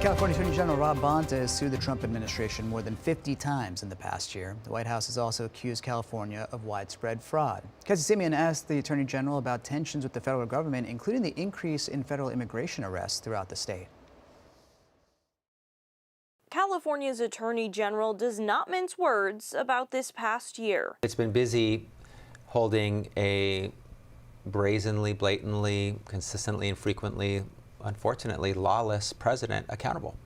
California Attorney General Rob Bonta has sued the Trump administration more than 50 times in the past year. The White House has also accused California of widespread fraud. Cassie Simeon asked the Attorney General about tensions with the federal government, including the increase in federal immigration arrests throughout the state. California's Attorney General does not mince words about this past year. It's been busy holding a brazenly, blatantly, consistently, and frequently, unfortunately, lawless president accountable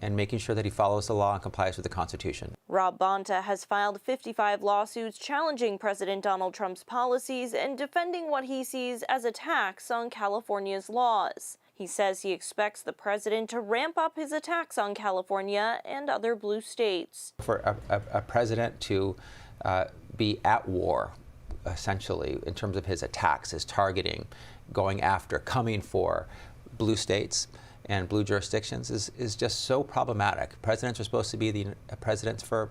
and making sure that he follows the law and complies with the Constitution. Rob Bonta has filed 55 lawsuits challenging President Donald Trump's policies and defending what he sees as attacks on California's laws. He says he expects the president to ramp up his attacks on California and other blue states. For a president to be at war, essentially, in terms of his attacks, his targeting, going after, coming for blue states and blue jurisdictions is just so problematic. Presidents are supposed to be the presidents for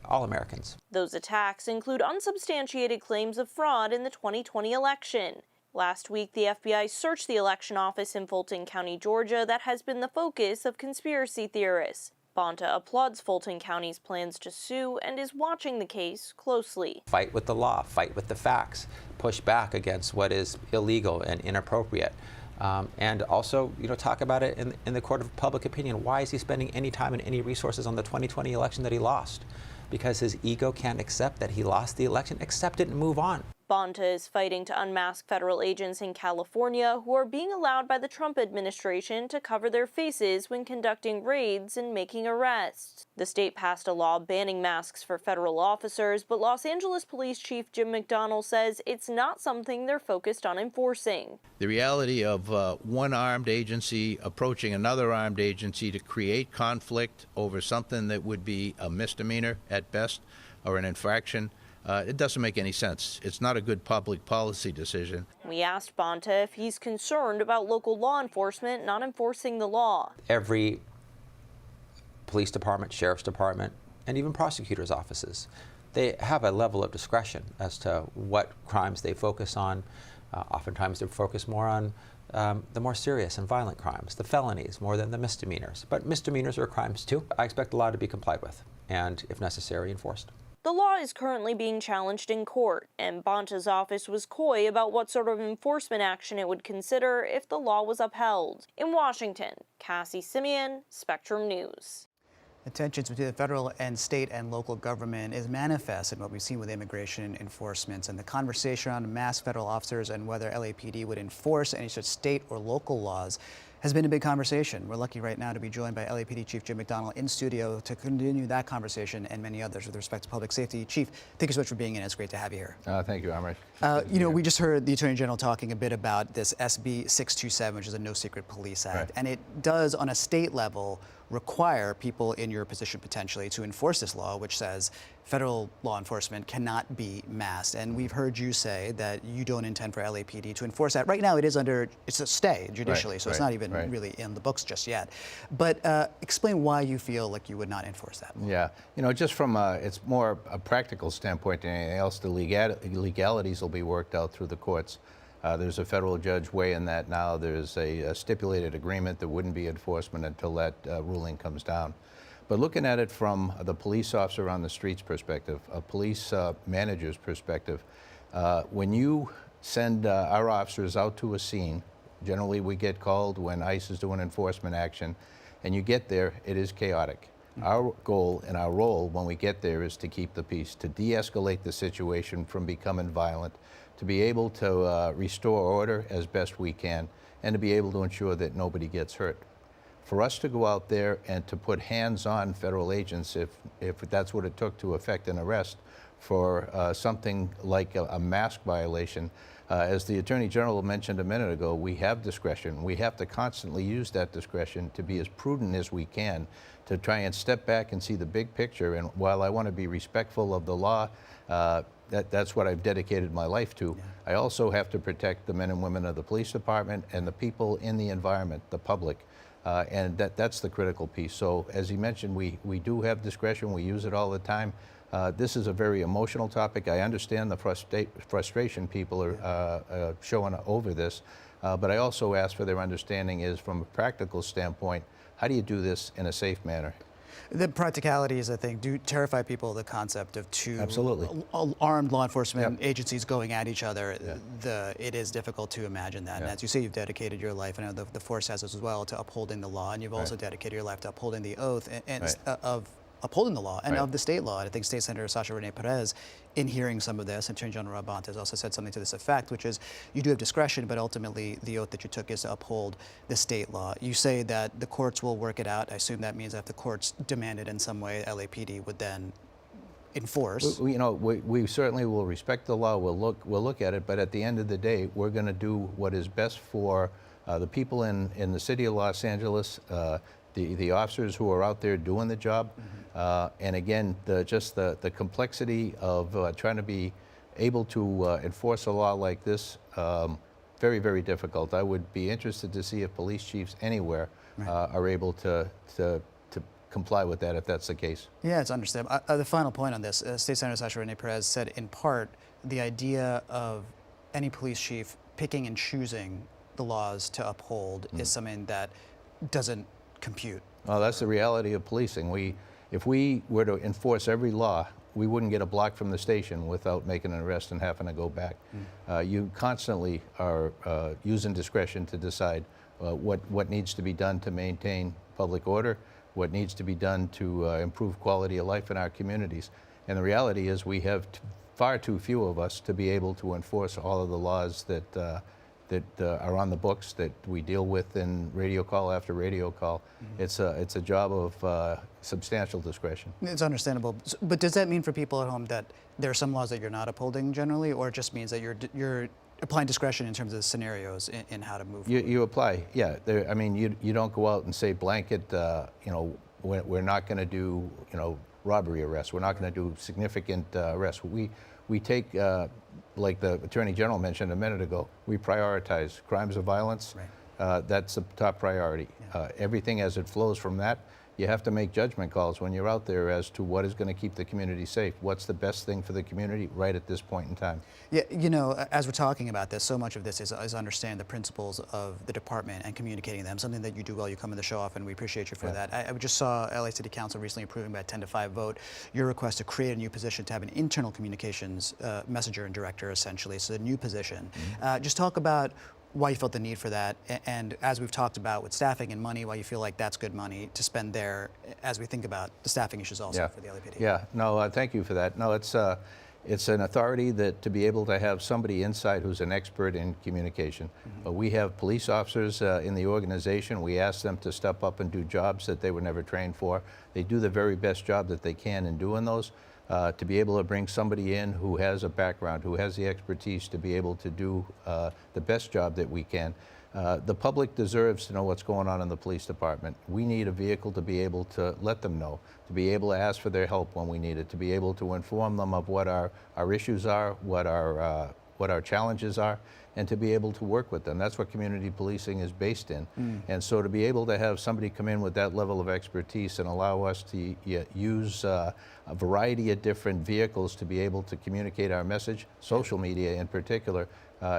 all Americans. Those attacks include unsubstantiated claims of fraud in the 2020 election. Last week, the FBI searched the election office in Fulton County, Georgia, that has been the focus of conspiracy theorists. Bonta applauds Fulton County's plans to sue and is watching the case closely. Fight with the law, fight with the facts, push back against what is illegal and inappropriate. And also, talk about it in the court of public opinion. Why is he spending any time and any resources on the 2020 election that he lost? Because his ego can't accept that he lost the election. Accept it and move on. Bonta is fighting to unmask federal agents in California who are being allowed by the Trump administration to cover their faces when conducting raids and making arrests. The state passed a law banning masks for federal officers, but Los Angeles Police Chief Jim McDonnell says it's not something they're focused on enforcing. The reality of one armed agency approaching another armed agency to create conflict over something that would be a misdemeanor at best or an infraction, it doesn't make any sense. It's not a good public policy decision. We asked Bonta if he's concerned about local law enforcement not enforcing the law. Every police department, sheriff's department, and even prosecutors' offices, they have a level of discretion as to what crimes they focus on. Oftentimes they focus more on the more serious and violent crimes, the felonies, more than the misdemeanors. But misdemeanors are crimes too. I expect the law to be complied with and, if necessary, enforced. The law is currently being challenged in court, and Bonta's office was coy about what sort of enforcement action it would consider if the law was upheld. In Washington, Cassie Simeon, Spectrum News. The tensions between the federal and state and local government is manifest in what we've seen with immigration enforcement, and the conversation around masked federal officers and whether LAPD would enforce any such state or local laws has been a big conversation. We're lucky right now to be joined by LAPD Chief Jim McDonnell in studio to continue that conversation and many others with respect to public safety. Chief, thank you so much for being in. It's great to have you here. Thank you, Amrit. We just heard the Attorney General talking a bit about this SB 627, which is a No Secret Police Act, and it does, on a state level, require people in your position potentially to enforce this law, which says federal law enforcement cannot be masked. And we've heard you say that you don't intend for LAPD to enforce that. Right now, it's a stay judicially, so it's not even really in the books just yet. But explain why you feel like you would not enforce that. Yeah, just from it's more a practical standpoint than anything else, the legalities will be worked out through the courts. There's a federal judge weighing that now. There's a stipulated agreement that wouldn't be enforcement until that ruling comes down. But looking at it from the police officer on the streets perspective, a police manager's perspective, when you send our officers out to a scene, generally we get called when ICE is doing enforcement action, and you get there, it is chaotic. Our goal and our role when we get there is to keep the peace, to de-escalate the situation from becoming violent, to be able to restore order as best we can, and to be able to ensure that nobody gets hurt. For us to go out there and to put hands on federal agents, if that's what it took to effect an arrest for something like a mask violation, as the Attorney General mentioned a minute ago, we have discretion. We have to constantly use that discretion to be as prudent as we can, to try and step back and see the big picture. And while I want to be respectful of the law, that's what I've dedicated my life to. Yeah. I also have to protect the men and women of the police department and the people in the environment, the public. And that's the critical piece. So as he mentioned, we do have discretion. We use it all the time. This is a very emotional topic. I understand the frustration people are showing over this. But I also ask for their understanding is from a practical standpoint, how do you do this in a safe manner? The practicalities, I think, do terrify people. The concept of two Absolutely. armed law enforcement Yep. agencies going at each other, Yeah. it is difficult to imagine that. And Yeah. as you say, you've dedicated your life, I know the force has as well, to upholding the law, and you've also Right. dedicated your life to upholding the oath and Right. of upholding the law and Right. of the state law. And I think State Senator Sasha Renee Perez, in hearing some of this, and Attorney General Rabant has also said something to this effect, which is you do have discretion, but ultimately the oath that you took is to uphold the state law. You say that the courts will work it out. I assume that means that if the courts demand it in some way, LAPD would then enforce. We certainly will respect the law. We'll look at it, but at the end of the day, we're going to do what is best for the people in the city of Los Angeles, the officers who are out there doing the job, and again, the complexity of trying to be able to enforce a law like this. Very, very difficult. I would be interested to see if police chiefs anywhere are able to comply with that, if that's the case. Yeah, it's understandable. The final point on this, State Senator Sasha Renee Perez said, in part, the idea of any police chief picking and choosing the laws to uphold is something that doesn't compute. Well, that's the reality of policing. If we were to enforce every law, we wouldn't get a block from the station without making an arrest and having to go back. You constantly are using discretion to decide what needs to be done to maintain public order, what needs to be done to improve quality of life in our communities. And the reality is we have far too few of us to be able to enforce all of the laws that are on the books that we deal with in radio call after radio call. It's a job of substantial discretion. It's understandable. But does that mean for people at home that there are some laws that you're not upholding generally, or it just means that you're applying discretion in terms of the scenarios in how to move forward? You apply, yeah. I mean, you don't go out and say blanket, we're not going to do, robbery arrests. We're not going to do significant arrests. We take, like the Attorney General mentioned a minute ago, we prioritize crimes of violence. Right. That's the top priority. Everything as it flows from that, you have to make judgment calls when you're out there as to what is going to keep the community safe. What's the best thing for the community right at this point in time? Yeah, as we're talking about this, so much of this is understanding the principles of the department and communicating them, something that you do well. You come in the show often. We appreciate you for that. I just saw LA City Council recently approving by a 10-5 vote your request to create a new position to have an internal communications messenger and director, essentially. So a new position. Just talk about why you felt the need for that, and as we've talked about with staffing and money, why you feel like that's good money to spend there as we think about the staffing issues also for the LAPD. Yeah, no, thank you for that. No, it's an authority that to be able to have somebody inside who's an expert in communication. We have police officers in the organization. We ask them to step up and do jobs that they were never trained for. They do the very best job that they can in doing those. To be able to bring somebody in who has a background, who has the expertise to be able to do the best job that we can. The public deserves to know what's going on in the police department. We need a vehicle to be able to let them know, to be able to ask for their help when we need it, to be able to inform them of what our issues are, what our challenges are, and to be able to work with them. That's what community policing is based in. And so to be able to have somebody come in with that level of expertise and allow us to use a variety of different vehicles to be able to communicate our message, social media in particular,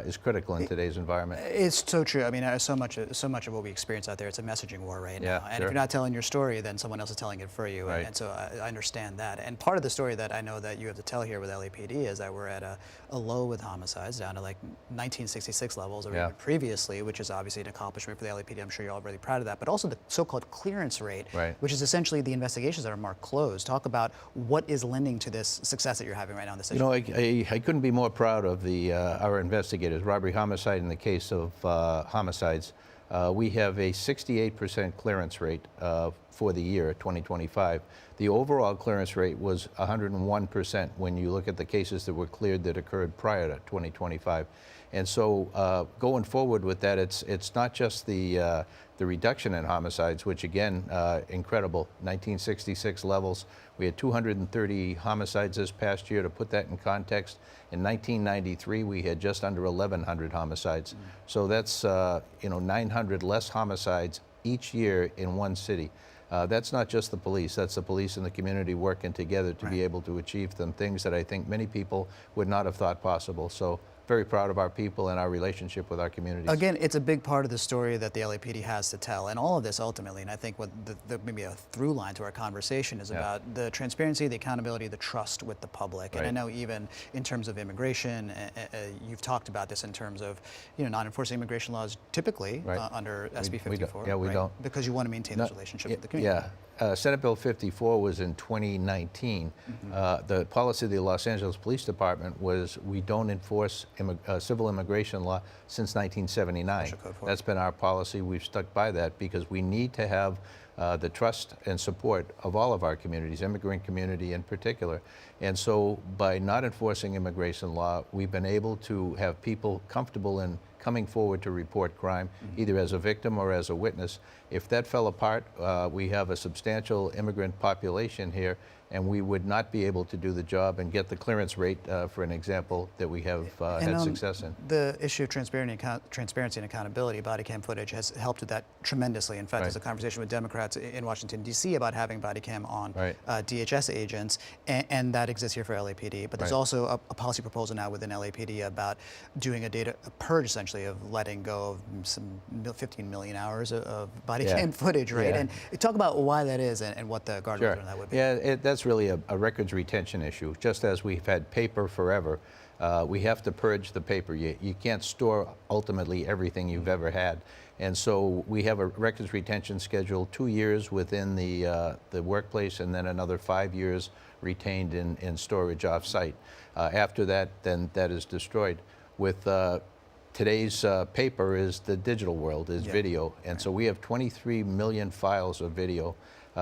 is critical in today's environment. It's so true. I mean, so much of what we experience out there, it's a messaging war right now. And if you're not telling your story, then someone else is telling it for you. Right. And so I understand that. And part of the story that I know that you have to tell here with LAPD is that we're at a low with homicides, down to like 1966 levels or even previously, which is obviously an accomplishment for the LAPD. I'm sure you're all really proud of that. But also the so-called clearance rate, which is essentially the investigations that are marked closed. Talk about what is lending to this success that you're having right now in this issue. I couldn't be more proud of our investigators. Robbery, homicide, in the case of homicides, we have a 68% clearance rate for the year 2025. The overall clearance rate was 101% when you look at the cases that were cleared that occurred prior to 2025. And so going forward with that, it's not just the reduction in homicides, which again, incredible, 1966 levels. We had 230 homicides this past year. To put that in context, in 1993, we had just under 1,100 homicides. So that's 900 less homicides each year in one city. That's not just the police, that's the police and the community working together to be able to achieve them, things that I think many people would not have thought possible. So very proud of our people and our relationship with our communities. Again, it's a big part of the story that the LAPD has to tell, and all of this ultimately, and I think what maybe a through line to our conversation is about the transparency, the accountability, the trust with the public. Right. And I know even in terms of immigration, you've talked about this in terms of, not enforcing immigration laws typically under SB 54. We don't. Because you want to maintain this relationship with the community. Yeah. Senate Bill 54 was in 2019. The policy of the Los Angeles Police Department was we don't enforce civil immigration law since 1979. That's been our policy. We've stuck by that because we need to have the trust and support of all of our communities, immigrant community in particular. And so by not enforcing immigration law, we've been able to have people comfortable in coming forward to report crime, either as a victim or as a witness. If that fell apart, we have a substantial immigrant population here, and we would not be able to do the job and get the clearance rate, for an example, that we have had success in. The issue of transparency and accountability, body cam footage has helped with that tremendously. In fact, there's a conversation with Democrats in Washington, D.C. about having body cam on DHS agents, and that exists here for LAPD. But there's also a policy proposal now within LAPD about doing a purge, essentially, of letting go of some 15 million hours of body cam footage, right? And talk about why that is and what the guardrails on that would be. Yeah, that's really a records retention issue. Just as we've had paper forever, we have to purge the paper. You can't store ultimately everything you've ever had. And so we have a records retention schedule, 2 years within the workplace, and then another 5 years retained in storage off-site. After that, then that is destroyed. With today's paper is the digital world, is video. And so we have 23 million files of video.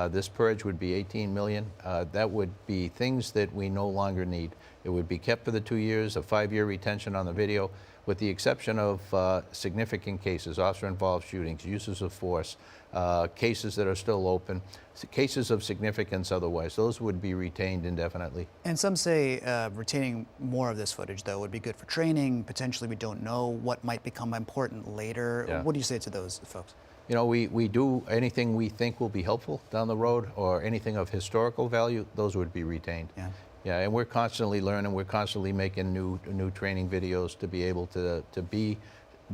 This purge would be 18 million. That would be things that we no longer need. It would be kept for the 2 years, a 5-year retention on the video, with the exception of significant cases, officer-involved shootings, uses of force, cases that are still open, cases of significance otherwise. Those would be retained indefinitely. And some say retaining more of this footage, though, would be good for training. Potentially, we don't know what might become important later. What do you say to those folks? You know, we do anything we think will be helpful down the road, or anything of historical value, those would be retained. Yeah, and we're constantly learning. We're constantly making new training videos to be able to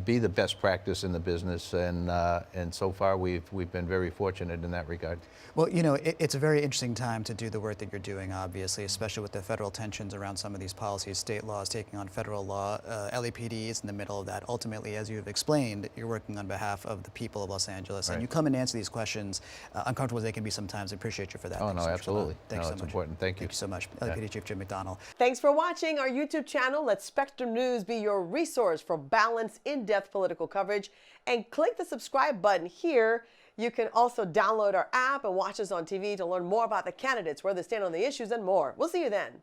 be the best practice in the business, and so far we've been very fortunate in that regard. Well, it's a very interesting time to do the work that you're doing, obviously, especially with the federal tensions around some of these policies, state laws taking on federal law. LAPD is in the middle of that. Ultimately, as you've explained, you're working on behalf of the people of Los Angeles, and you come and answer these questions, uncomfortable as they can be sometimes. I appreciate you for that. Oh, no, absolutely. Thanks so much. much. Important. Thank you. Thank you so much. LAPD Chief Jim McDonnell. Thanks for watching our YouTube channel. Let Spectrum News be your resource for balanced, in-depth political coverage. And click the subscribe button here. You can also download our app and watch us on TV to learn more about the candidates, where they stand on the issues, and more. We'll see you then.